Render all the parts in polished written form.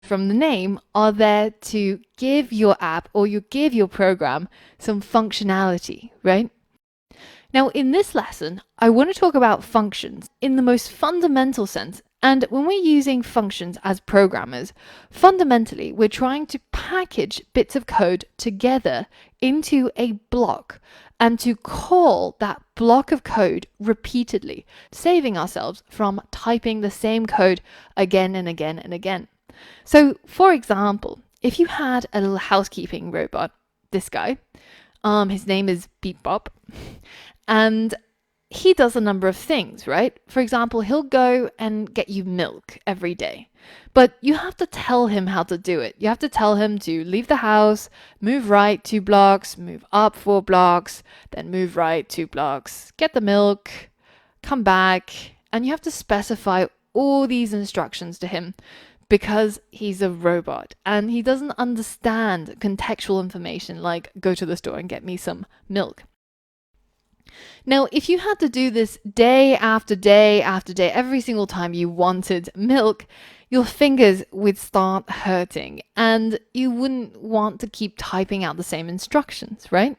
from the name are there to give your app or you give your program some functionality, right? Now, in this lesson, I want to talk about functions in the most fundamental sense. And when we're using functions as programmers, fundamentally, we're trying to package bits of code together into a block and to call that block of code repeatedly, saving ourselves from typing the same code again and again and again. So, for example, if you had a little housekeeping robot, this guy, his name is Beep Bop, and he does a number of things, right? For example, he'll go and get you milk every day, but you have to tell him how to do it. You have to tell him to leave the house, move right 2 blocks, move up 4 blocks, then move right 2 blocks, get the milk, come back, and you have to specify all these instructions to him because he's a robot and he doesn't understand contextual information like go to the store and get me some milk. Now, if you had to do this day after day after day, every single time you wanted milk, your fingers would start hurting and you wouldn't want to keep typing out the same instructions, right?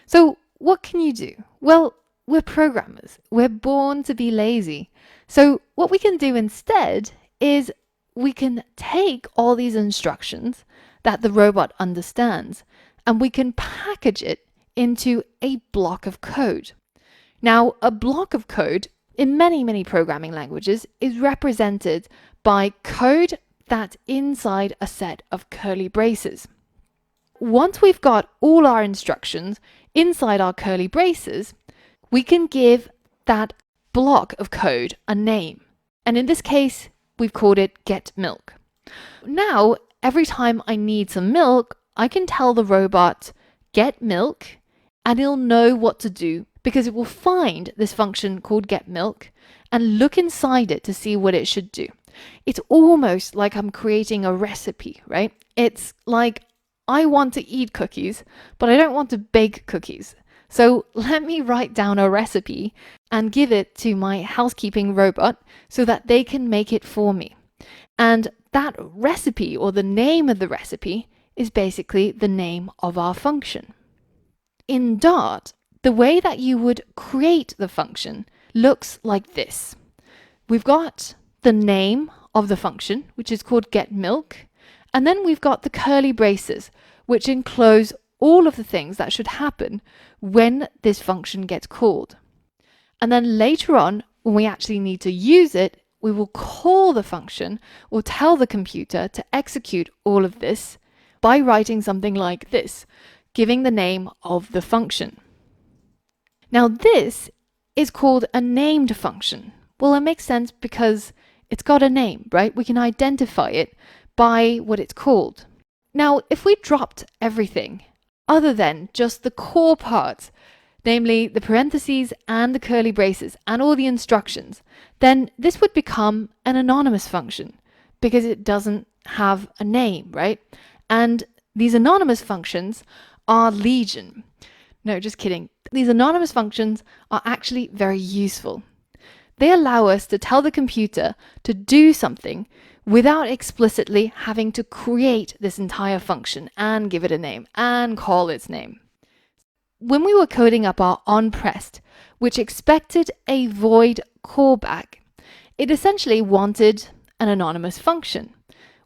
So what can you do? Well, we're programmers. We're born to be lazy. So what we can do instead is we can take all these instructions that the robot understands and we can package it into a block of code. Now, a block of code in many programming languages is represented by code that's inside a set of curly braces. Once we've got all our instructions inside our curly braces, we can give that block of code a name. And in this case, we've called it get milk. Now, every time I need some milk, I can tell the robot get milk and it'll know what to do because it will find this function called get milk and look inside it to see what it should do. It's almost like I'm creating a recipe, right? It's like I want to eat cookies, but I don't want to bake cookies. So let me write down a recipe and give it to my housekeeping robot so that they can make it for me. And that recipe or the name of the recipe is basically the name of our function. In Dart, the way that you would create the function looks like this. We've got the name of the function, which is called getMilk, and then we've got the curly braces, which enclose all of the things that should happen when this function gets called. And then later on, when we actually need to use it, we will call the function or tell the computer to execute all of this by writing something like this, giving the name of the function. Now this is called a named function. Well, it makes sense because it's got a name, right? We can identify it by what it's called. Now, if we dropped everything other than just the core parts, namely the parentheses and the curly braces and all the instructions, then this would become an anonymous function because it doesn't have a name, right? And these anonymous functions are legion. No, just kidding. These anonymous functions are actually very useful. They allow us to tell the computer to do something without explicitly having to create this entire function and give it a name and call its name. When we were coding up our onPressed, which expected a void callback, it essentially wanted an anonymous function.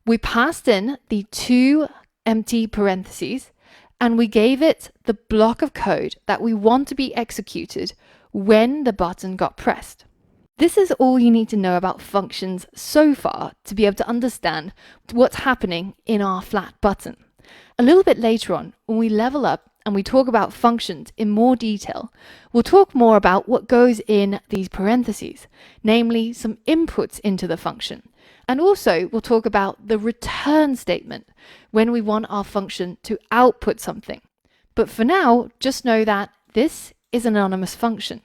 We passed in the 2 empty parentheses and we gave it the block of code that we want to be executed when the button got pressed. This is all you need to know about functions so far to be able to understand what's happening in our flat button. A little bit later on, when we level up and we talk about functions in more detail, we'll talk more about what goes in these parentheses, namely some inputs into the function. And also we'll talk about the return statement when we want our function to output something. But for now, just know that this is an anonymous function.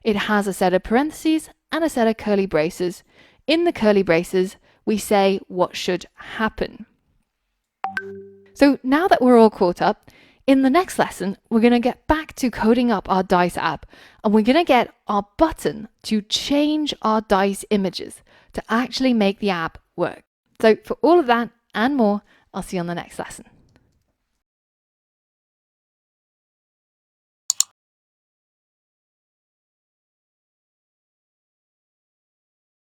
It has a set of parentheses and a set of curly braces. In the curly braces, we say what should happen. So now that we're all caught up, in the next lesson, we're going to get back to coding up our dice app, and we're going to get our button to change our dice images to actually make the app work. So for all of that, and more. I'll see you on the next lesson.